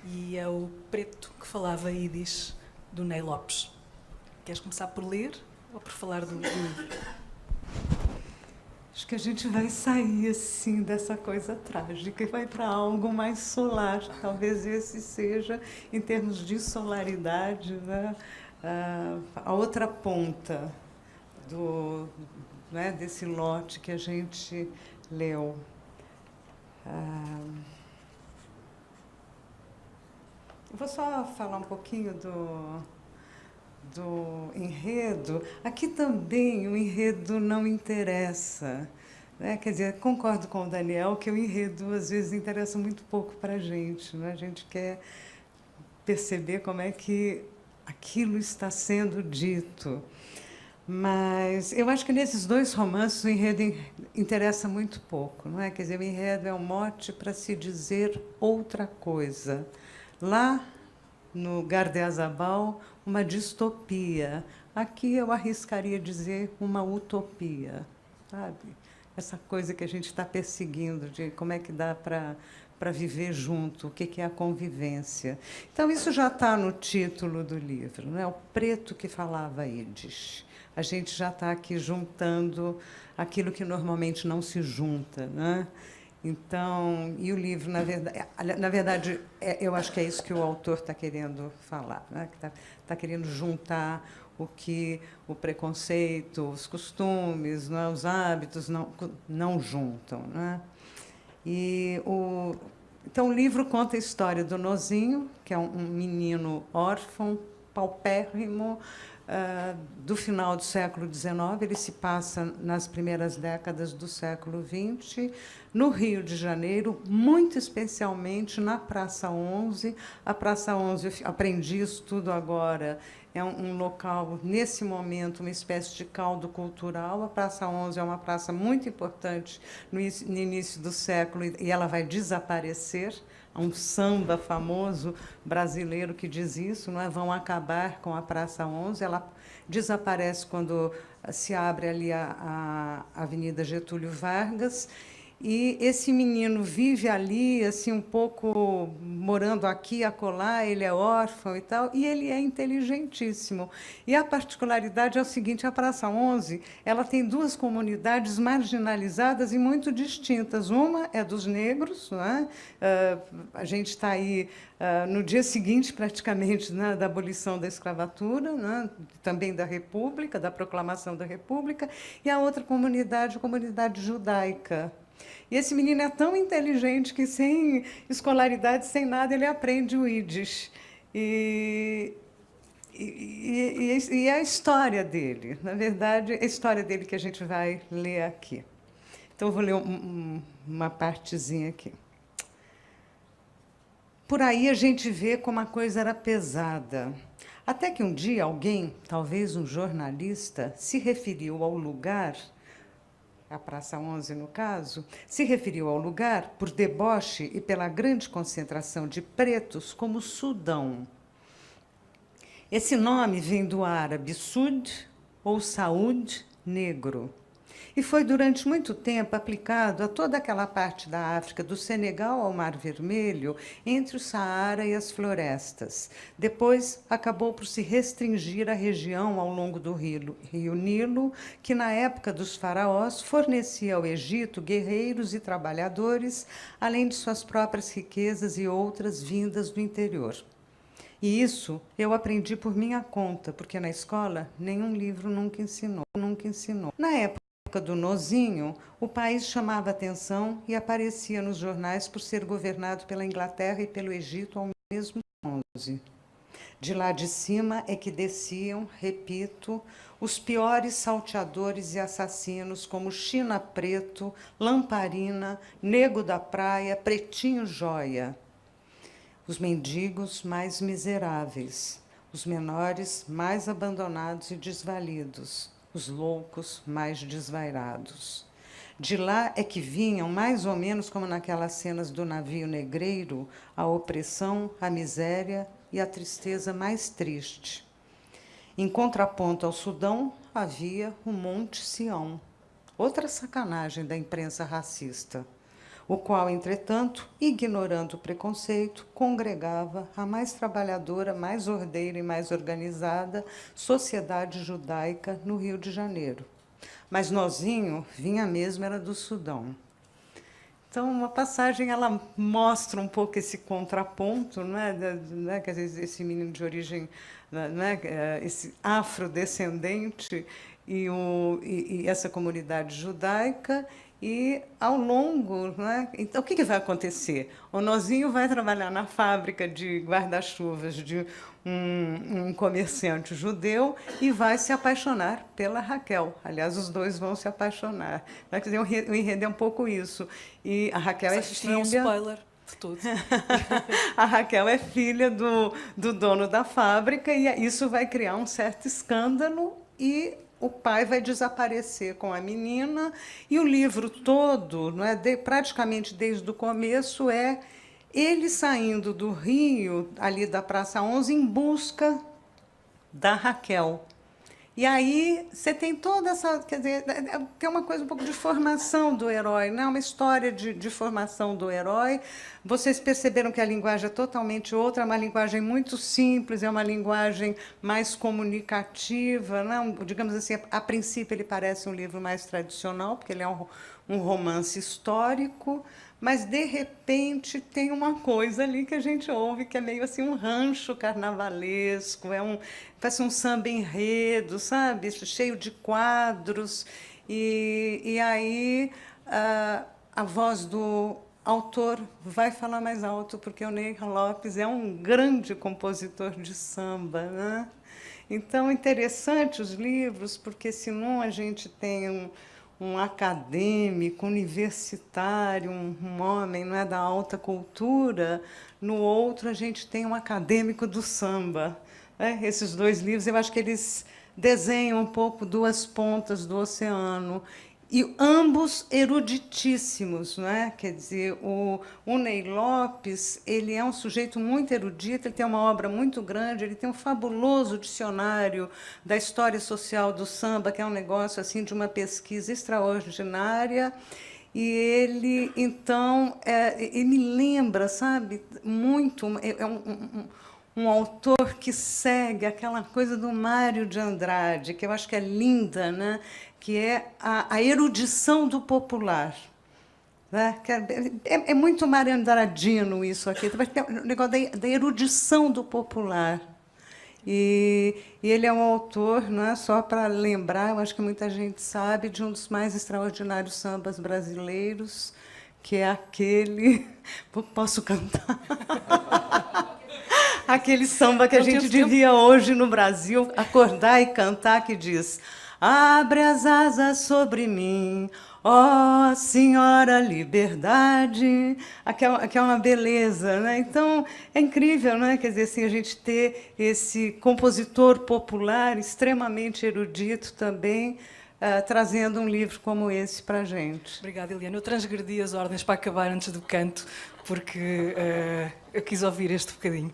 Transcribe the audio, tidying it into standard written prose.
e é o Preto que falava Ídis, do Ney Lopes. Queres começar por ler ou por falar do livro? Acho que a gente vai sair assim dessa coisa trágica e vai para algo mais solar. Talvez esse seja, em termos de solaridade, né, a outra ponta do, né, desse lote que a gente leu. Eu vou só falar um pouquinho do enredo. Aqui também o enredo não interessa. Né? Quer dizer, concordo com o Daniel que o enredo às vezes interessa muito pouco para a gente. Né? A gente quer perceber como é que aquilo está sendo dito. Mas eu acho que nesses dois romances o enredo interessa muito pouco. Não é? Quer dizer, o enredo é um mote para se dizer outra coisa. Lá no Gardiazabal, uma distopia. Aqui eu arriscaria dizer uma utopia, sabe? Essa coisa que a gente está perseguindo, de como é que dá para viver junto, o que é a convivência. Então, isso já está no título do livro, né? O preto que falava Ídis. A gente já está aqui juntando aquilo que normalmente não se junta, né? Então, e o livro, na verdade eu acho que é isso que o autor está querendo falar, né? Que tá querendo juntar o que o preconceito, os costumes, né? Os hábitos não juntam. Né? Então, o livro conta a história do Nozinho, que é um menino órfão, paupérrimo, do final do século XIX. Ele se passa nas primeiras décadas do século XX, no Rio de Janeiro, muito especialmente na Praça 11. A Praça 11, eu aprendi isso tudo agora, é um local, nesse momento, uma espécie de caldo cultural. A Praça 11 é uma praça muito importante no início do século e ela vai desaparecer. Há um samba famoso brasileiro que diz isso, não é? Vão acabar com a Praça 11. Ela desaparece quando se abre ali a Avenida Getúlio Vargas. E esse menino vive ali, assim, um pouco morando aqui, acolá, ele é órfão e tal, e ele é inteligentíssimo. E a particularidade é o seguinte, a Praça 11, ela tem duas comunidades marginalizadas e muito distintas. Uma é dos negros, né? A gente está aí no dia seguinte, praticamente, né, da abolição da escravatura, né? Também da República, da proclamação da República, e a outra comunidade, a comunidade judaica. E esse menino é tão inteligente que, sem escolaridade, sem nada, ele aprende o Yiddish. E é a história dele. Na verdade, é a história dele que a gente vai ler aqui. Então, eu vou ler uma partezinha aqui. Por aí a gente vê como a coisa era pesada. Até que um dia alguém, talvez um jornalista, se referiu ao lugar, a Praça 11 no caso, se referiu ao lugar, por deboche e pela grande concentração de pretos, como Sudão. Esse nome vem do árabe Sud ou Saúd, negro. E foi durante muito tempo aplicado a toda aquela parte da África, do Senegal ao Mar Vermelho, entre o Saara e as florestas. Depois acabou por se restringir à região ao longo do rio Nilo, que na época dos faraós fornecia ao Egito guerreiros e trabalhadores, além de suas próprias riquezas e outras vindas do interior. E isso eu aprendi por minha conta, porque na escola nenhum livro nunca ensinou. Na época do Nozinho, o país chamava atenção e aparecia nos jornais por ser governado pela Inglaterra e pelo Egito ao mesmo tempo. De lá de cima é que desciam, repito, os piores salteadores e assassinos, como China Preto, Lamparina, Nego da Praia, Pretinho Joia. Os mendigos mais miseráveis, os menores mais abandonados e desvalidos, os loucos mais desvairados. De lá é que vinham, mais ou menos como naquelas cenas do navio negreiro, a opressão, a miséria e a tristeza mais triste. Em contraponto ao Sudão, havia o Monte Sião, outra sacanagem da imprensa racista. o qual, entretanto, ignorando o preconceito, congregava a mais trabalhadora, mais ordeira e mais organizada sociedade judaica no Rio de Janeiro. Mas Nozinho vinha mesmo, era do Sudão. Então, uma passagem, ela mostra um pouco esse contraponto, né, quer dizer, esse menino de origem, né, esse afrodescendente e essa comunidade judaica, e ao longo, né, então o que vai acontecer? O Nozinho vai trabalhar na fábrica de guarda-chuvas de um comerciante judeu e vai se apaixonar pela Raquel. Aliás, os dois vão se apaixonar. Quer dizer, o enredo é um pouco isso. E a Raquel é Isto não é um filha... spoiler de tudo. A Raquel é filha do dono da fábrica e isso vai criar um certo escândalo e o pai vai desaparecer com a menina e o livro todo, não é, praticamente desde o começo, é ele saindo do Rio, ali da Praça 11, em busca da Raquel. E aí você tem toda essa, quer dizer, tem uma coisa um pouco de formação do herói, né? Uma história de formação do herói. Vocês perceberam que a linguagem é totalmente outra, é uma linguagem muito simples, é uma linguagem mais comunicativa, né? Digamos assim, a princípio ele parece um livro mais tradicional, porque ele é um romance histórico, mas, de repente, tem uma coisa ali que a gente ouve que é meio assim um rancho carnavalesco, parece um samba enredo, sabe? Cheio de quadros. E aí a voz do autor vai falar mais alto, porque o Ney Lopes é um grande compositor de samba, né? Então, interessante os livros, porque senão a gente tem um acadêmico, universitário, um homem, não é, da alta cultura, no outro a gente tem um acadêmico do samba. Né? Esses dois livros, eu acho que eles desenham um pouco duas pontas do oceano, e ambos eruditíssimos, não é? Quer dizer, o Ney Lopes, ele é um sujeito muito erudito, ele tem uma obra muito grande, ele tem um fabuloso dicionário da história social do samba, que é um negócio assim de uma pesquisa extraordinária. E ele, então, ele me lembra, sabe, muito, um autor que segue aquela coisa do Mário de Andrade, que eu acho que é linda, né? Que é a erudição do popular. Né? É muito Mário Andradino isso aqui, tem o negócio da erudição do popular. E ele é um autor, não é, só para lembrar, eu acho que muita gente sabe, de um dos mais extraordinários sambas brasileiros, que é aquele... Posso cantar? Aquele samba que a gente devia hoje no Brasil acordar e cantar, que diz: abre as asas sobre mim, ó Senhora Liberdade, que é uma beleza, né? Então, é incrível, né? Quer dizer, assim, a gente ter esse compositor popular extremamente erudito também, trazendo um livro como esse para a gente. Obrigada, Eliana. Eu transgredi as ordens para acabar antes do canto, porque eu quis ouvir este bocadinho.